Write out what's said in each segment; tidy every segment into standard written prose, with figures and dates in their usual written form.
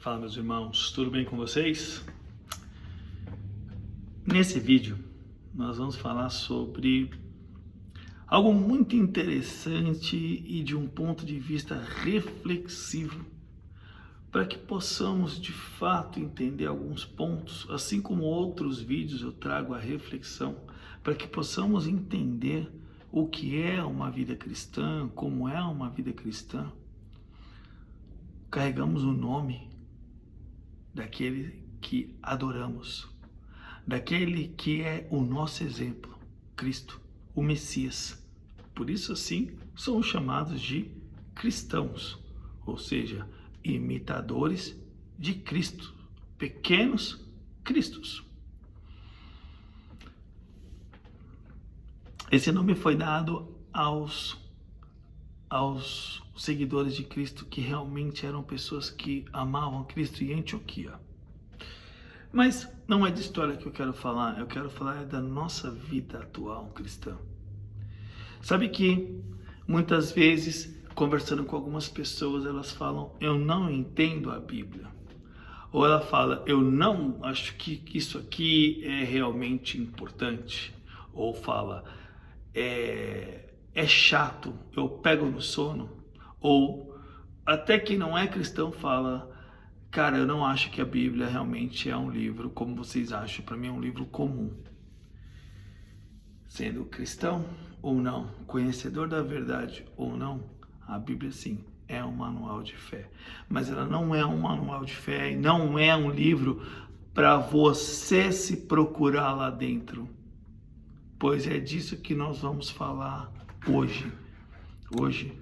Fala, meus irmãos, tudo bem com vocês? Nesse vídeo nós vamos falar sobre algo muito interessante e de um ponto de vista reflexivo, para que possamos de fato entender alguns pontos, assim como outros vídeos eu trago a reflexão, para que possamos entender o que é uma vida cristã, como é uma vida cristã. Carregamos o nome daquele que adoramos, daquele que é o nosso exemplo, Cristo, o Messias. Por isso, assim, somos chamados de cristãos, ou seja, imitadores de Cristo, pequenos cristos. Esse nome foi dado aos seguidores de Cristo, que realmente eram pessoas que amavam Cristo em Antioquia. Mas não é de história que eu quero falar da nossa vida atual cristã. Sabe que muitas vezes, conversando com algumas pessoas, elas falam, eu não entendo a Bíblia. Ou ela fala, eu não acho que isso aqui é realmente importante. Ou fala, é chato, eu pego no sono. Ou até quem não é cristão fala, cara, eu não acho que a Bíblia realmente é um livro como vocês acham, para mim é um livro comum. Sendo cristão ou não, conhecedor da verdade ou não, a Bíblia sim é um manual de fé. Mas ela não é um manual de fé e não é um livro para você se procurar lá dentro. Pois é disso que nós vamos falar hoje. Hoje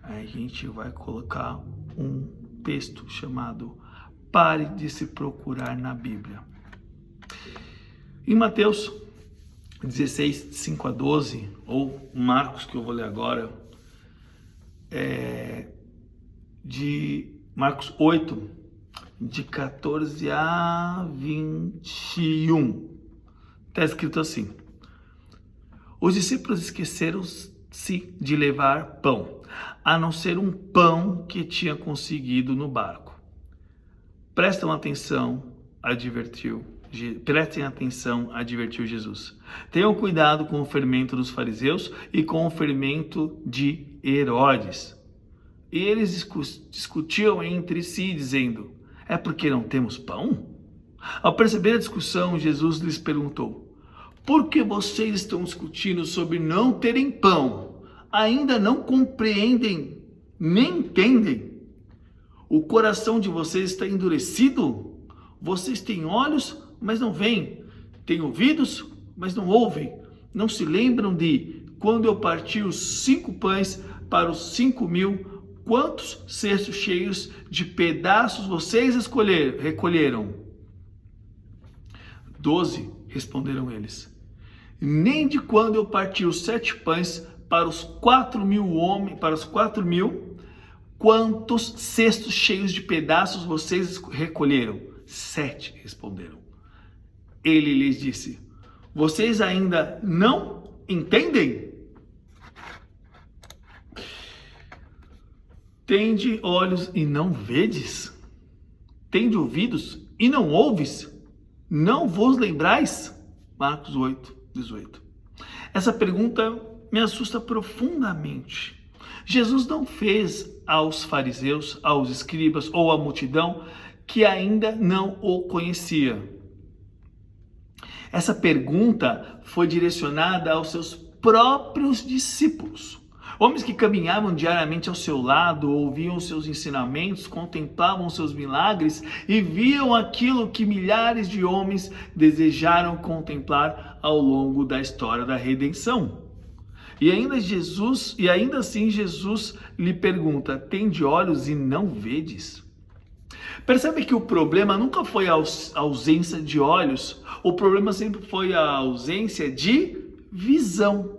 a gente vai colocar um texto chamado Pare de se procurar na Bíblia. Em Mateus 16, 5 a 12, ou Marcos, que eu vou ler agora, de Marcos 8, de 14 a 21. Está escrito assim: os discípulos esqueceram-se de levar pão, a não ser um pão que tinha conseguido no barco. Prestem atenção, advertiu Jesus. Tenham cuidado com o fermento dos fariseus e com o fermento de Herodes. E eles discutiam entre si, dizendo, é porque não temos pão? Ao perceber a discussão, Jesus lhes perguntou, por que vocês estão discutindo sobre não terem pão? Ainda não compreendem, nem entendem? O coração de vocês está endurecido? Vocês têm olhos, mas não veem. Têm ouvidos, mas não ouvem. Não se lembram de quando eu parti os 5 pães para os 5.000, quantos cestos cheios de pedaços vocês recolheram? 12, responderam eles. Nem de quando eu parti os 7 pães para os 4.000, quantos cestos cheios de pedaços vocês recolheram? 7, responderam. Ele lhes disse, vocês ainda não entendem? Tende olhos e não vedes? Tende ouvidos e não ouves? Não vos lembrais? Marcos 8, 18. Essa pergunta me assusta profundamente. Jesus não fez aos fariseus, aos escribas ou à multidão que ainda não o conhecia. Essa pergunta foi direcionada aos seus próprios discípulos. Homens que caminhavam diariamente ao seu lado, ouviam seus ensinamentos, contemplavam seus milagres e viam aquilo que milhares de homens desejaram contemplar ao longo da história da redenção. E ainda assim Jesus lhe pergunta, tende olhos e não vedes? Percebe que o problema nunca foi a ausência de olhos, o problema sempre foi a ausência de visão.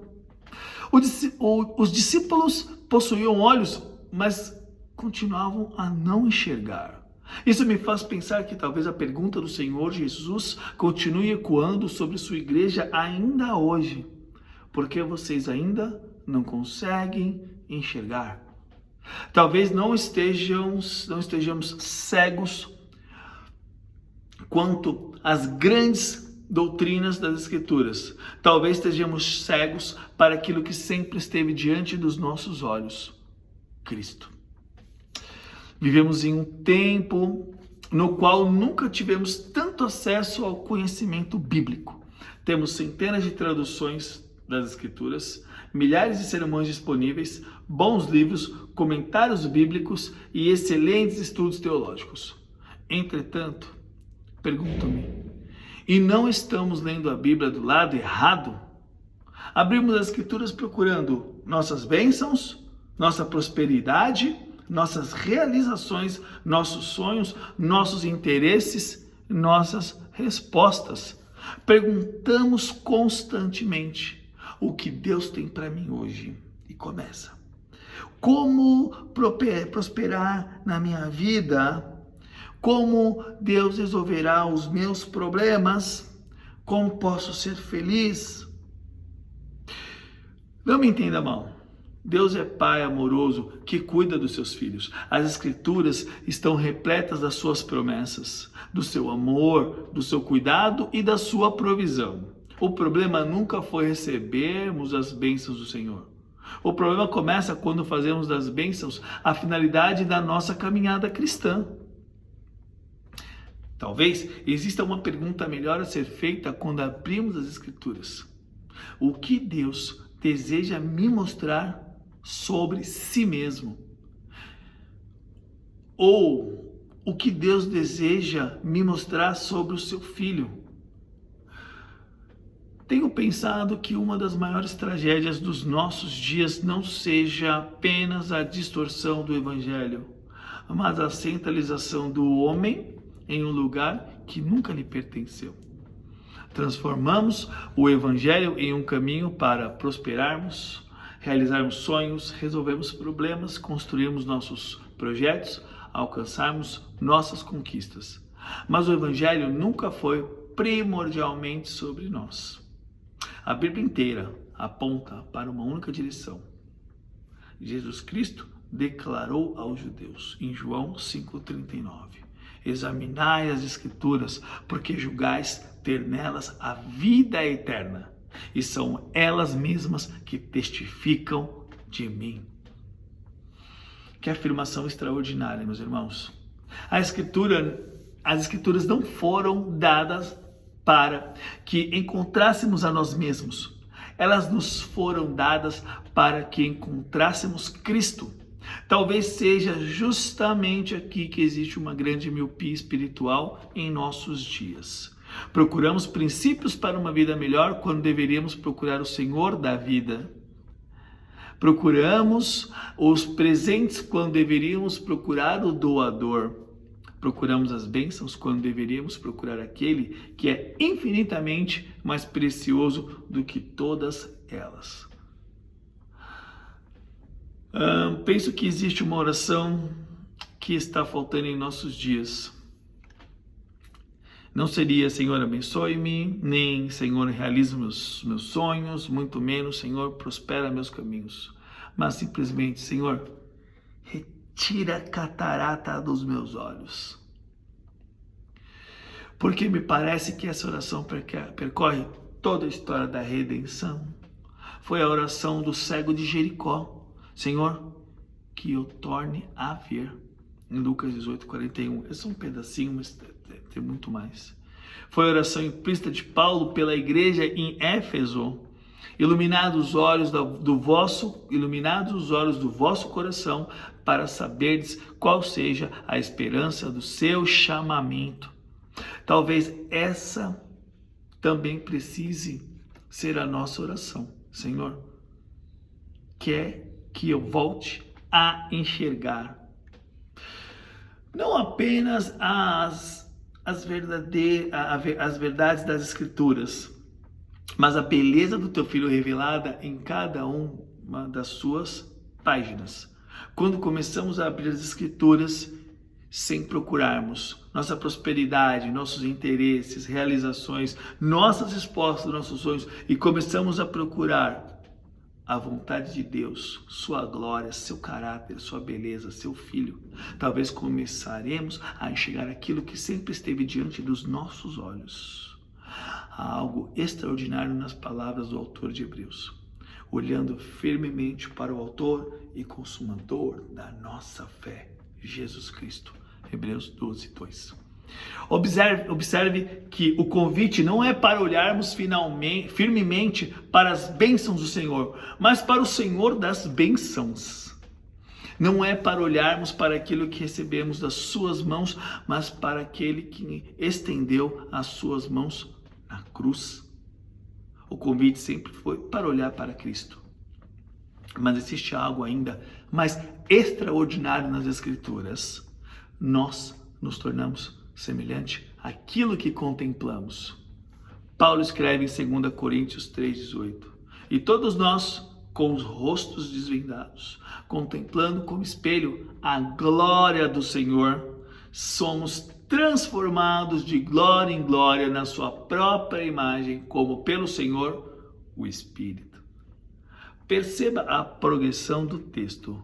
Os discípulos possuíam olhos, mas continuavam a não enxergar. Isso me faz pensar que talvez a pergunta do Senhor Jesus continue ecoando sobre sua igreja ainda hoje. Por que vocês ainda não conseguem enxergar? Talvez não estejamos cegos quanto às grandes doutrinas das Escrituras. Talvez estejamos cegos para aquilo que sempre esteve diante dos nossos olhos: Cristo. Vivemos em um tempo no qual nunca tivemos tanto acesso ao conhecimento bíblico. Temos centenas de traduções das Escrituras, milhares de sermões disponíveis, bons livros, comentários bíblicos e excelentes estudos teológicos. Entretanto, pergunto-me, e não estamos lendo a Bíblia do lado errado? Abrimos as Escrituras procurando nossas bênçãos, nossa prosperidade, nossas realizações, nossos sonhos, nossos interesses, nossas respostas. Perguntamos constantemente: o que Deus tem para mim hoje? E começa: como prosperar na minha vida? Como Deus resolverá os meus problemas? Como posso ser feliz? Não me entenda mal. Deus é Pai amoroso que cuida dos seus filhos. As Escrituras estão repletas das suas promessas, do seu amor, do seu cuidado e da sua provisão. O problema nunca foi recebermos as bênçãos do Senhor. O problema começa quando fazemos das bênçãos a finalidade da nossa caminhada cristã. Talvez exista uma pergunta melhor a ser feita quando abrimos as Escrituras: o que Deus deseja me mostrar sobre si mesmo? Ou o que Deus deseja me mostrar sobre o seu filho? Tenho pensado que uma das maiores tragédias dos nossos dias não seja apenas a distorção do Evangelho, mas a centralização do homem em um lugar que nunca lhe pertenceu. Transformamos o Evangelho em um caminho para prosperarmos, realizarmos sonhos, resolvermos problemas, construirmos nossos projetos, alcançarmos nossas conquistas. Mas o Evangelho nunca foi primordialmente sobre nós. A Bíblia inteira aponta para uma única direção. Jesus Cristo declarou aos judeus em João 5,39: examinai as Escrituras, porque julgais ter nelas a vida eterna, e são elas mesmas que testificam de mim. Que afirmação extraordinária, meus irmãos. As Escrituras não foram dadas para que encontrássemos a nós mesmos. Elas nos foram dadas para que encontrássemos Cristo. Talvez seja justamente aqui que existe uma grande miopia espiritual em nossos dias. Procuramos princípios para uma vida melhor quando deveríamos procurar o Senhor da vida. Procuramos os presentes quando deveríamos procurar o doador. Procuramos as bênçãos quando deveríamos procurar aquele que é infinitamente mais precioso do que todas elas. Penso que existe uma oração que está faltando em nossos dias. Não seria: Senhor, abençoe-me, nem Senhor, realize meus sonhos, muito menos Senhor, prospera meus caminhos. Mas simplesmente: Senhor, retira a catarata dos meus olhos. Porque me parece que essa oração percorre toda a história da redenção. Foi a oração do cego de Jericó. Senhor, que eu torne a ver. Em Lucas 18:41. Esse é um pedacinho, mas tem muito mais. Foi a oração implícita de Paulo pela igreja em Éfeso. Iluminados os olhos do vosso coração, para saberdes qual seja a esperança do seu chamamento. Talvez essa também precise ser a nossa oração. Senhor, quer que eu volte a enxergar não apenas as verdades das Escrituras, mas a beleza do teu Filho revelada em cada uma das suas páginas. Quando começamos a abrir as Escrituras sem procurarmos nossa prosperidade, nossos interesses, realizações, nossas respostas, nossos sonhos, e começamos a procurar a vontade de Deus, sua glória, seu caráter, sua beleza, seu filho, talvez começaremos a enxergar aquilo que sempre esteve diante dos nossos olhos. Há algo extraordinário nas palavras do autor de Hebreus, olhando firmemente para o autor e consumador da nossa fé, Jesus Cristo. Hebreus 12, 2. Observe que o convite não é para olharmos firmemente para as bênçãos do Senhor, mas para o Senhor das bênçãos. Não é para olharmos para aquilo que recebemos das suas mãos, mas para aquele que estendeu as suas mãos na cruz. O convite sempre foi para olhar para Cristo. Mas existe algo ainda mais extraordinário nas Escrituras. Nós nos tornamos semelhante àquilo que contemplamos. Paulo escreve em 2 Coríntios 3,18: E todos nós, com os rostos desvendados, contemplando como espelho a glória do Senhor, somos transformados de glória em glória na sua própria imagem, como pelo Senhor, o Espírito. Perceba a progressão do texto.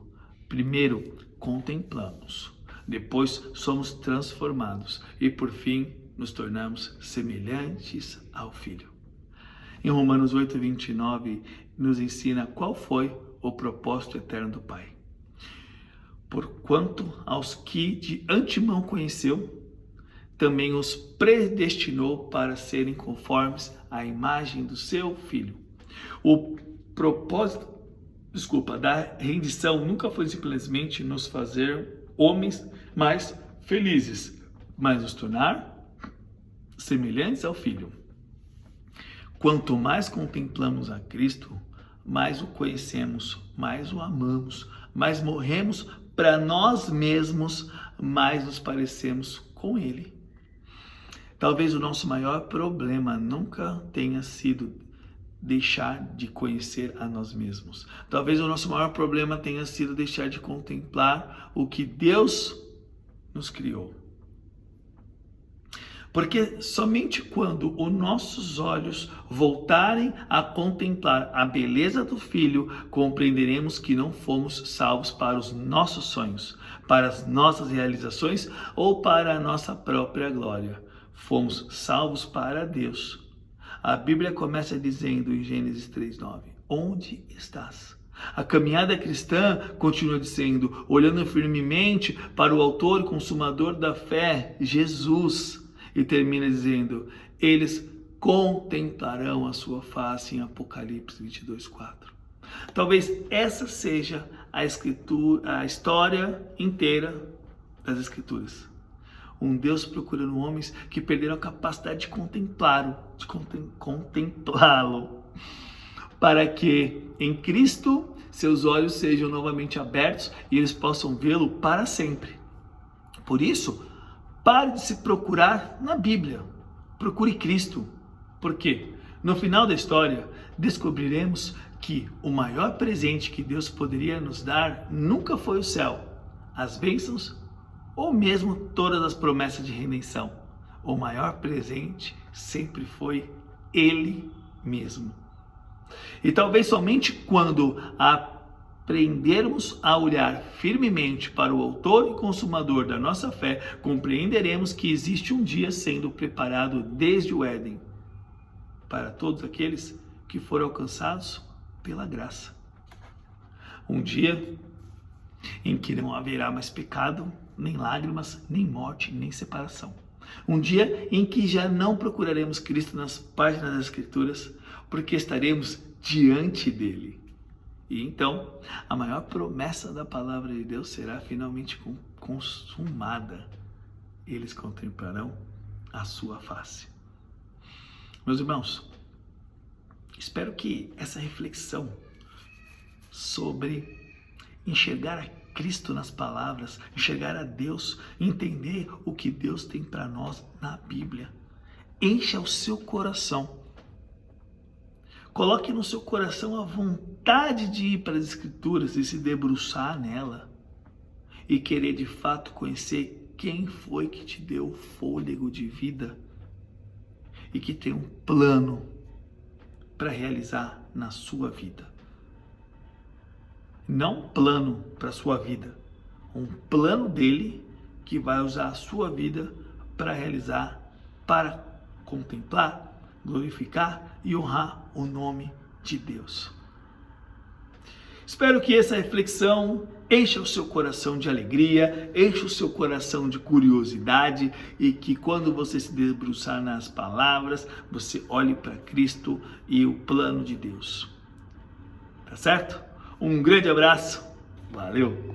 Primeiro, contemplamos. Depois somos transformados e por fim nos tornamos semelhantes ao Filho. Em Romanos 8:29 nos ensina qual foi o propósito eterno do Pai. Porquanto aos que de antemão conheceu, também os predestinou para serem conformes à imagem do seu Filho. O propósito, da rendição nunca foi simplesmente nos fazer homens mais felizes, mas nos tornar semelhantes ao Filho. Quanto mais contemplamos a Cristo, mais o conhecemos, mais o amamos, mais morremos para nós mesmos, mais nos parecemos com Ele. Talvez o nosso maior problema nunca tenha sido deixar de conhecer a nós mesmos. Talvez o nosso maior problema tenha sido deixar de contemplar o que Deus nos criou. Porque somente quando os nossos olhos voltarem a contemplar a beleza do Filho, compreenderemos que não fomos salvos para os nossos sonhos, para as nossas realizações ou para a nossa própria glória. Fomos salvos para Deus. A Bíblia começa dizendo em Gênesis 3:9: Onde estás? A caminhada cristã continua dizendo, olhando firmemente para o autor e consumador da fé, Jesus, e termina dizendo, eles contemplarão a sua face, em Apocalipse 22:4. Talvez essa seja a história inteira das Escrituras. Um Deus procurando homens que perderam a capacidade de contemplá-lo, para que em Cristo seus olhos sejam novamente abertos e eles possam vê-lo para sempre. Por isso, pare de se procurar na Bíblia, procure Cristo. Por quê? No final da história, descobriremos que o maior presente que Deus poderia nos dar nunca foi o céu, as bênçãos ou mesmo todas as promessas de redenção. O maior presente sempre foi Ele mesmo. E talvez somente quando aprendermos a olhar firmemente para o autor e consumador da nossa fé, compreenderemos que existe um dia sendo preparado desde o Éden para todos aqueles que foram alcançados pela graça. Um dia em que não haverá mais pecado, nem lágrimas, nem morte, nem separação. Um dia em que já não procuraremos Cristo nas páginas das Escrituras, porque estaremos diante dele. E então, a maior promessa da palavra de Deus será finalmente consumada. Eles contemplarão a sua face. Meus irmãos, espero que essa reflexão sobre enxergar a Cristo nas palavras, enxergar a Deus, entender o que Deus tem para nós na Bíblia, encha o seu coração. Coloque no seu coração a vontade de ir para as Escrituras e se debruçar nela e querer de fato conhecer quem foi que te deu o fôlego de vida e que tem um plano para realizar na sua vida. não um plano para a sua vida, um plano dele que vai usar a sua vida para realizar, para contemplar, glorificar e honrar o nome de Deus. Espero que essa reflexão encha o seu coração de alegria, encha o seu coração de curiosidade e que quando você se debruçar nas palavras, você olhe para Cristo e o plano de Deus. Tá certo? Um grande abraço, valeu!